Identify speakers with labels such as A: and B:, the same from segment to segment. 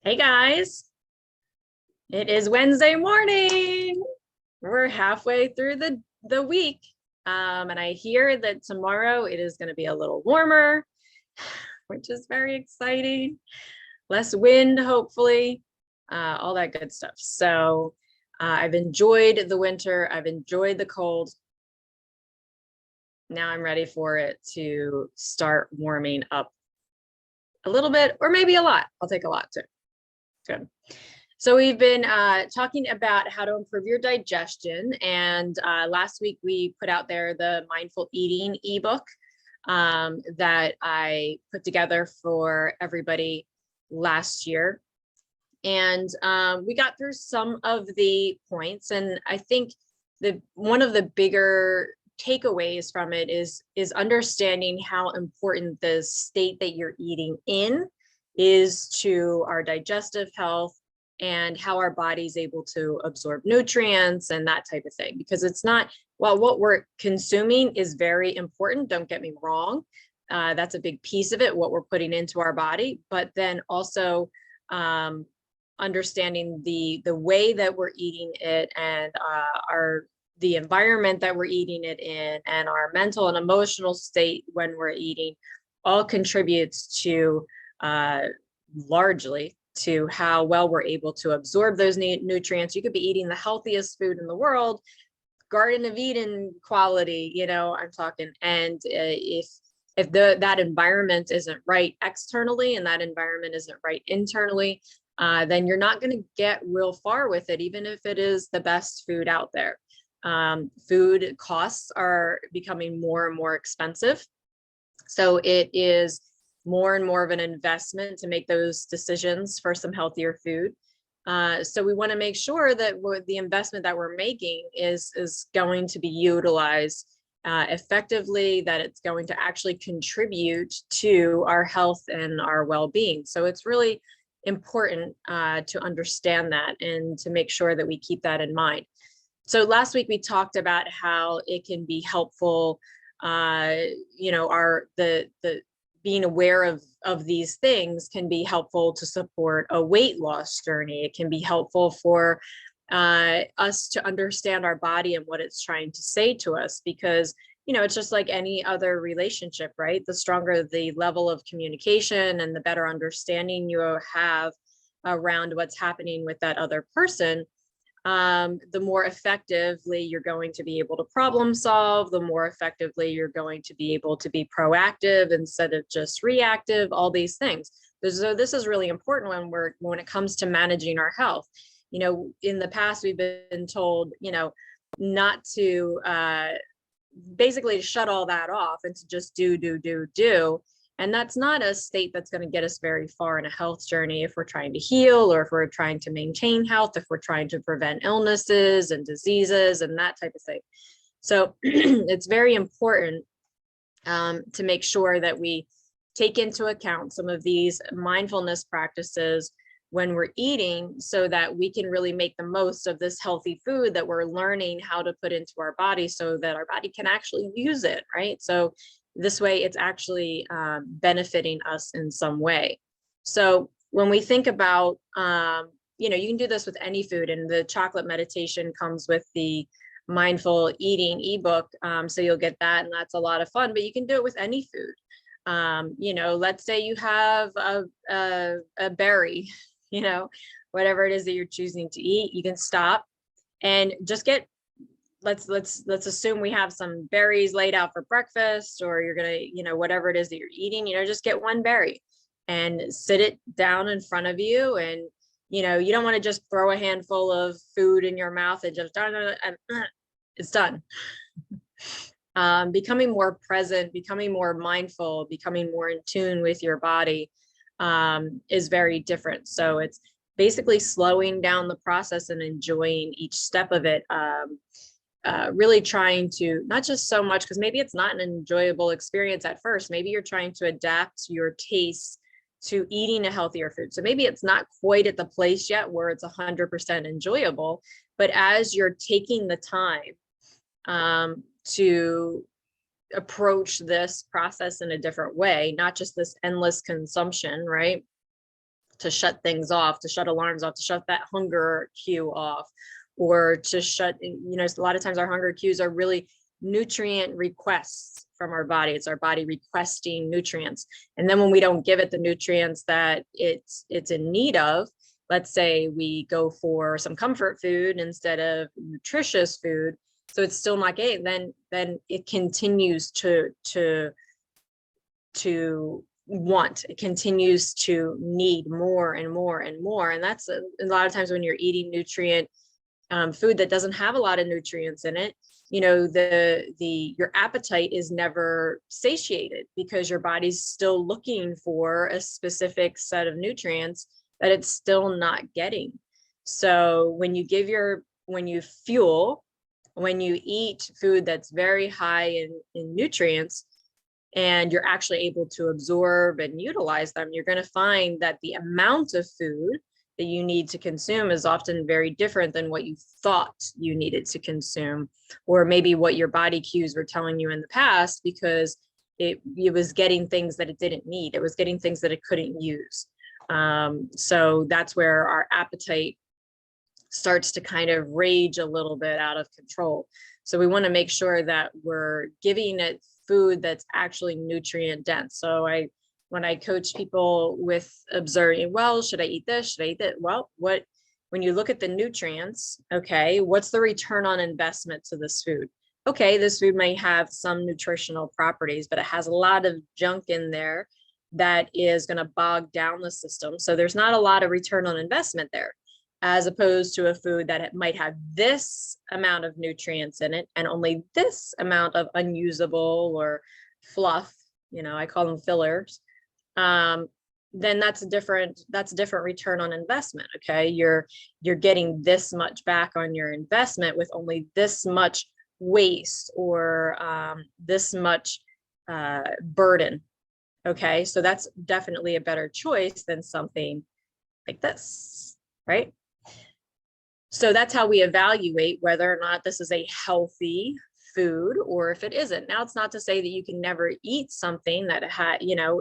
A: Hey guys, it is Wednesday morning. We're halfway through the week. And I hear that tomorrow it is going to be a little warmer, which is very exciting. Less wind, hopefully, all that good stuff. So I've enjoyed the winter. I've enjoyed the cold. Now I'm ready for it to start warming up a little bit, or maybe a lot. I'll take a lot too. Good. So we've been talking about how to improve your digestion. And last week we put out there the mindful eating ebook that I put together for everybody last year. And we got through some of the points. And I think one of the bigger takeaways from it is understanding how important the state that you're eating in is to our digestive health and how our body's able to absorb nutrients and that type of thing. Because it's not, well, what we're consuming is very important, don't get me wrong. That's a big piece of it, what we're putting into our body, but then also understanding the way that we're eating it and the environment that we're eating it in and our mental and emotional state when we're eating all contributes to largely to how well we're able to absorb those nutrients. You could be eating the healthiest food in the world, Garden of Eden quality, I'm talking. And if that environment isn't right externally and that environment isn't right internally, then you're not going to get real far with it, even if it is the best food out there. Food costs are becoming more and more expensive. So it is more and more of an investment to make those decisions for some healthier food. So we want to make sure that the investment that we're making is going to be utilized effectively, that it's going to actually contribute to our health and our well-being. So it's really important to understand that and to make sure that we keep that in mind. So last week we talked about how it can be helpful, being aware of these things can be helpful to support a weight loss journey. It can be helpful for us to understand our body and what it's trying to say to us, because it's just like any other relationship, right? The stronger the level of communication and the better understanding you have around what's happening with that other person, the more effectively you're going to be able to problem solve, the more effectively you're going to be able to be proactive instead of just reactive, all these things. So this is really important when it comes to managing our health. In the past, we've been told, not to basically to shut all that off and to just do. And that's not a state that's going to get us very far in a health journey if we're trying to heal, or if we're trying to maintain health, if we're trying to prevent illnesses and diseases and that type of thing. So it's very important to make sure that we take into account some of these mindfulness practices when we're eating, so that we can really make the most of this healthy food that we're learning how to put into our body, so that our body can actually use it, right? So this way it's actually benefiting us in some way. So when we think about, you can do this with any food, and the chocolate meditation comes with the mindful eating ebook. So you'll get that, and that's a lot of fun, but you can do it with any food. Let's say you have a berry, whatever it is that you're choosing to eat, you can stop and just get, let's assume we have some berries laid out for breakfast, or you're gonna, whatever it is that you're eating, just get one berry and sit it down in front of you. And you don't want to just throw a handful of food in your mouth and just it's done. Becoming more present, becoming more mindful, becoming more in tune with your body is very different. So it's basically slowing down the process and enjoying each step of it. Really trying to, not just so much, because maybe it's not an enjoyable experience at first. Maybe you're trying to adapt your taste to eating a healthier food. So maybe it's not quite at the place yet where it's 100% enjoyable, but as you're taking the time to approach this process in a different way, not just this endless consumption, right? to shut things off, to shut alarms off, to shut that hunger cue off, or to shut, a lot of times our hunger cues are really nutrient requests from our body. It's our body requesting nutrients. And then when we don't give it the nutrients that it's in need of, let's say we go for some comfort food instead of nutritious food, so it's still not getting, then it continues to want, it continues to need more and more and more. And that's a lot of times when you're eating nutrient food that doesn't have a lot of nutrients in it, your appetite is never satiated because your body's still looking for a specific set of nutrients that it's still not getting. So when you eat food that's very high in nutrients, and you're actually able to absorb and utilize them, you're going to find that the amount of food that you need to consume is often very different than what you thought you needed to consume, or maybe what your body cues were telling you in the past, because it was getting things that it didn't need. It was getting things that it couldn't use. So that's where our appetite starts to kind of rage a little bit out of control. So we want to make sure that we're giving it food that's actually nutrient dense. So when I coach people with observing, well, should I eat this? Should I eat that? Well, when you look at the nutrients, okay, what's the return on investment to this food? Okay, this food may have some nutritional properties, but it has a lot of junk in there that is going to bog down the system. So there's not a lot of return on investment there, as opposed to a food that it might have this amount of nutrients in it and only this amount of unusable or fluff, I call them fillers. Then that's a different return on investment. Okay. You're getting this much back on your investment with only this much waste or this much burden. Okay. So that's definitely a better choice than something like this, right? So that's how we evaluate whether or not this is a healthy food or if it isn't. Now, it's not to say that you can never eat something that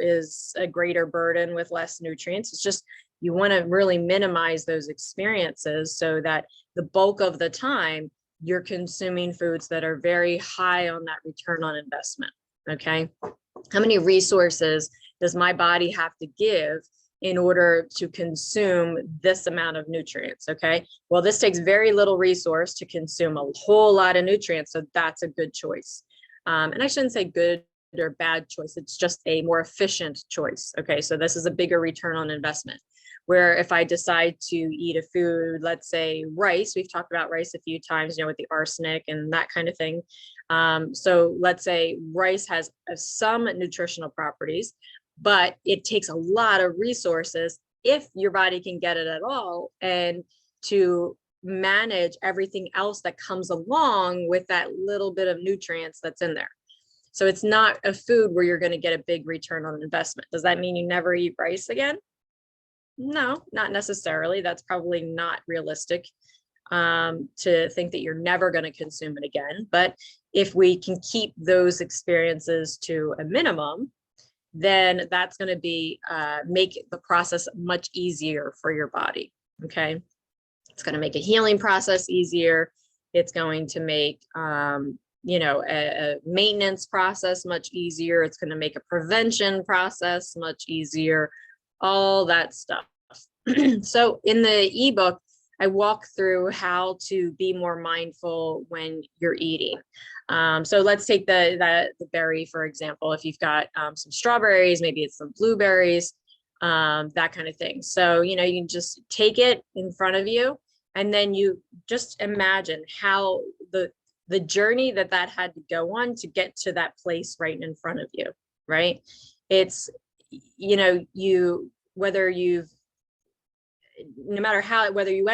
A: is a greater burden with less nutrients. It's just you want to really minimize those experiences so that the bulk of the time you're consuming foods that are very high on that return on investment. Okay. How many resources does my body have to give in order to consume this amount of nutrients? Okay, well, this takes very little resource to consume a whole lot of nutrients, so that's a good choice. And I shouldn't say good or bad choice, it's just a more efficient choice. Okay, so this is a bigger return on investment. Where if I decide to eat a food, let's say rice, we've talked about rice a few times, with the arsenic and that kind of thing. So let's say rice has some nutritional properties, but it takes a lot of resources, if your body can get it at all, and to manage everything else that comes along with that little bit of nutrients that's in there. So it's not a food where you're going to get a big return on investment. Does that mean you never eat rice again? No, not necessarily. That's probably not realistic to think that you're never going to consume it again. But if we can keep those experiences to a minimum, then that's going to be make the process much easier for your body. Okay, it's going to make a healing process easier. It's going to make a maintenance process much easier. It's going to make a prevention process much easier, all that stuff. So in the ebook, I walk through how to be more mindful when you're eating. So let's take the berry, for example. If you've got some strawberries, maybe it's some blueberries, that kind of thing. So, you can just take it in front of you, and then you just imagine how the journey that had to go on to get to that place right in front of you, right? It's, whether you went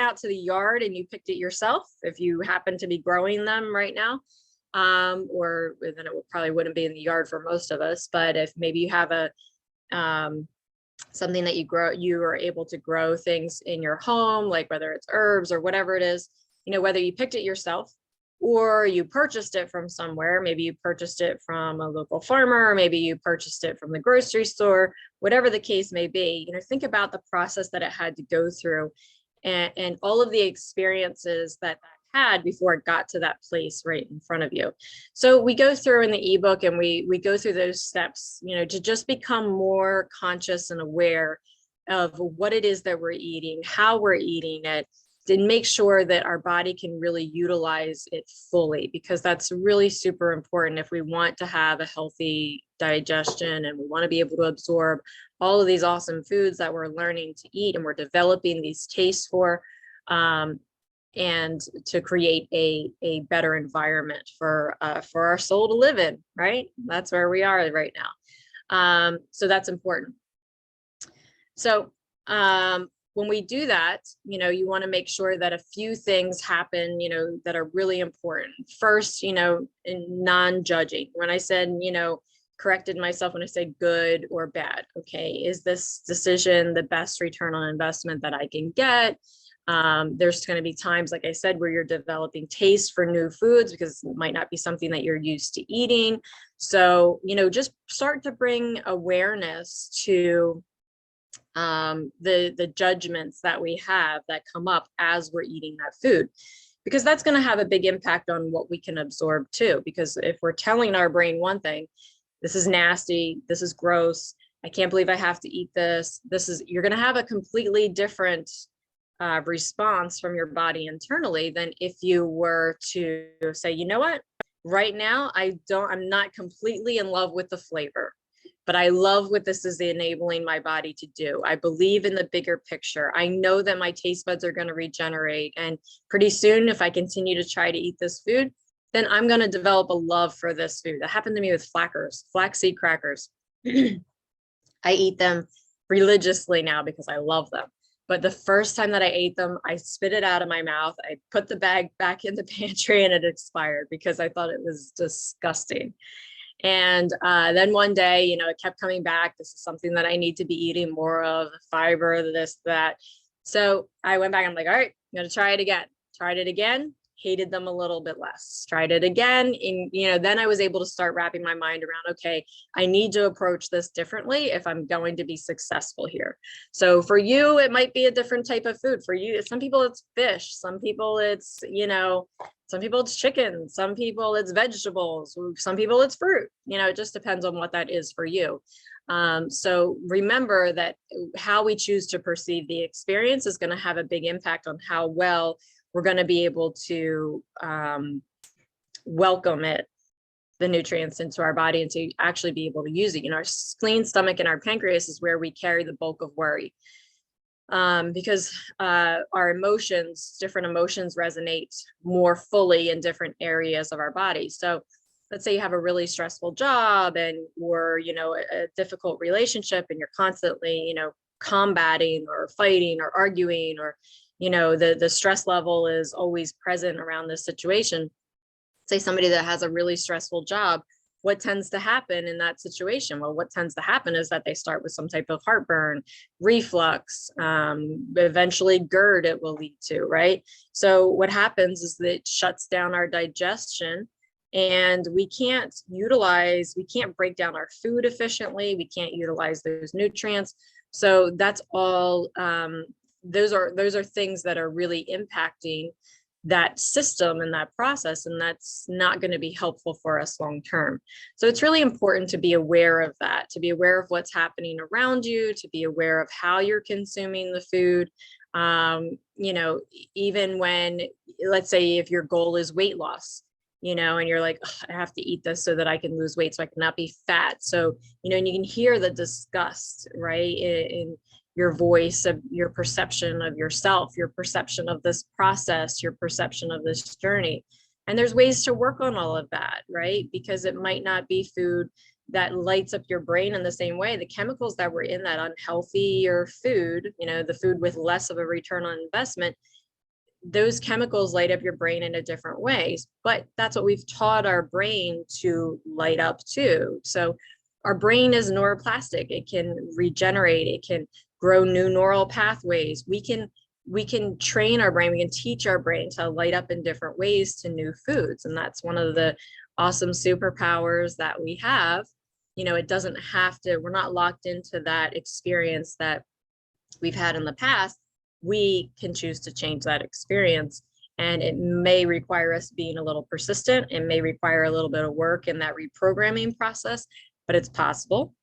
A: out to the yard and you picked it yourself, if you happen to be growing them right now, or then it probably wouldn't be in the yard for most of us, but if maybe you have something that you are able to grow things in your home, like whether it's herbs or whatever it is, whether you picked it yourself or you purchased it from somewhere. Maybe you purchased it from a local farmer, or maybe you purchased it from the grocery store, whatever the case may be. Think about the process that it had to go through, and all of the experiences that had before it got to that place right in front of you. So we go through in the ebook, and we go through those steps, to just become more conscious and aware of what it is that we're eating, how we're eating it, and make sure that our body can really utilize it fully, because that's really super important if we want to have a healthy digestion and we want to be able to absorb all of these awesome foods that we're learning to eat and we're developing these tastes for, and to create a better environment for our soul to live in, right? That's where we are right now. So that's important. So when we do that, you want to make sure that a few things happen, that are really important. First, in non-judging. When I said, corrected myself when I say good or bad. Okay, is this decision the best return on investment that I can get? There's going to be times, like I said, where you're developing taste for new foods because it might not be something that you're used to eating. So, just start to bring awareness to the judgments that we have that come up as we're eating that food, because that's going to have a big impact on what we can absorb too. Because if we're telling our brain one thing, this is nasty, this is gross, I can't believe I have to eat this, you're going to have a completely different response from your body internally than if you were to say, you know what, right now I'm not completely in love with the flavor, but I love what this is enabling my body to do. I believe in the bigger picture. I know that my taste buds are going to regenerate. And pretty soon, if I continue to try to eat this food, then I'm going to develop a love for this food. That happened to me with flaxseed crackers. I eat them religiously now because I love them. But the first time that I ate them, I spit it out of my mouth. I put the bag back in the pantry and it expired because I thought it was disgusting. And then one day, it kept coming back. This is something that I need to be eating more of, fiber, this, that. So I went back. I'm like, all right, I'm going to try it again. Tried it again, hated them a little bit less. Tried it again. And, then I was able to start wrapping my mind around, okay, I need to approach this differently if I'm going to be successful here. So for you, it might be a different type of food. For you, some people it's fish. Some people it's, some people it's chicken, some people it's vegetables, some people it's fruit, it just depends on what that is for you. So remember that how we choose to perceive the experience is going to have a big impact on how well we're going to be able to welcome the nutrients into our body and to actually be able to use it. Our spleen, stomach, and our pancreas is where we carry the bulk of worry. Because our emotions, different emotions resonate more fully in different areas of our body. So let's say you have a really stressful job or a difficult relationship, and you're constantly, combating or fighting or arguing, or, the stress level is always present around this situation. Say somebody that has a really stressful job, what tends to happen in that situation? Well, what tends to happen is that they start with some type of heartburn, reflux, eventually GERD it will lead to, right? So what happens is that it shuts down our digestion, and we can't break down our food efficiently. We can't utilize those nutrients. So that's all, those are things that are really impacting that system and that process, and that's not going to be helpful for us long term. So it's really important to be aware of that, to be aware of what's happening around you, to be aware of how you're consuming the food. Even when, let's say, if your goal is weight loss, and you're like, I have to eat this so that I can lose weight, so I cannot be fat. So, and you can hear the disgust, right, in your voice, of your perception of yourself, your perception of this process, your perception of this journey. And there's ways to work on all of that, right? Because it might not be food that lights up your brain in the same way. The chemicals that were in that unhealthier food, the food with less of a return on investment, those chemicals light up your brain in a different ways. But that's what we've taught our brain to light up too. So our brain is neuroplastic. It can regenerate. It can grow new neural pathways. We can we can train our brain, we can teach our brain to light up in different ways to new foods. And that's one of the awesome superpowers that we have. You know, it doesn't have to, we're not locked into that experience that we've had in the past. We can choose to change that experience. And it may require us being a little persistent. It may require a little bit of work in that reprogramming process, but it's possible.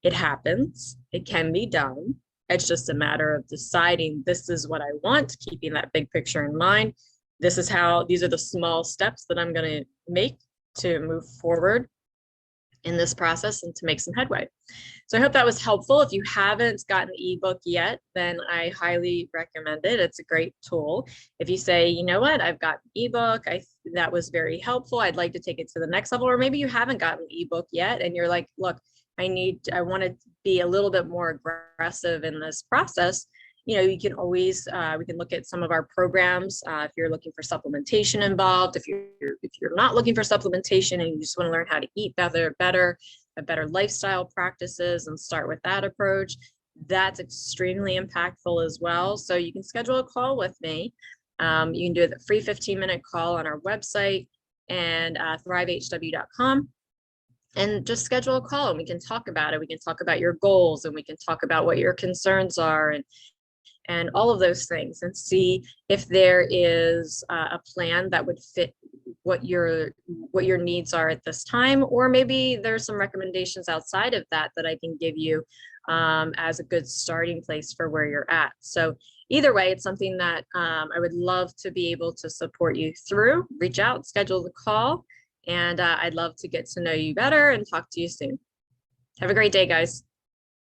A: It happens. It can be done. It's just a matter of deciding this is what I want, keeping that big picture in mind. This is how, these are the small steps that I'm going to make to move forward in this process and to make some headway. So I hope that was helpful. If you haven't gotten the ebook yet, then I highly recommend it. It's a great tool. If you say, you know what, I've got an ebook, that was very helpful, I'd like to take it to the next level, or maybe you haven't gotten the ebook yet and you're like, look, I want to be a little bit more aggressive in this process. You know, you can always, we can look at some of our programs. If you're looking for supplementation involved, if you're not looking for supplementation and you just want to learn how to eat better lifestyle practices and start with that approach, that's extremely impactful as well. So you can schedule a call with me. You can do a free 15-minute call on our website and thrivehw.com. And just schedule a call and we can talk about it. We can talk about your goals and we can talk about what your concerns are and all of those things, and see if there is a plan that would fit what your needs are at this time, or maybe there's some recommendations outside of that I can give you as a good starting place for where you're at. So either way, it's something that I would love to be able to support you through. Reach out, schedule the call, and I'd love to get to know you better and talk to you soon. Have a great day, guys.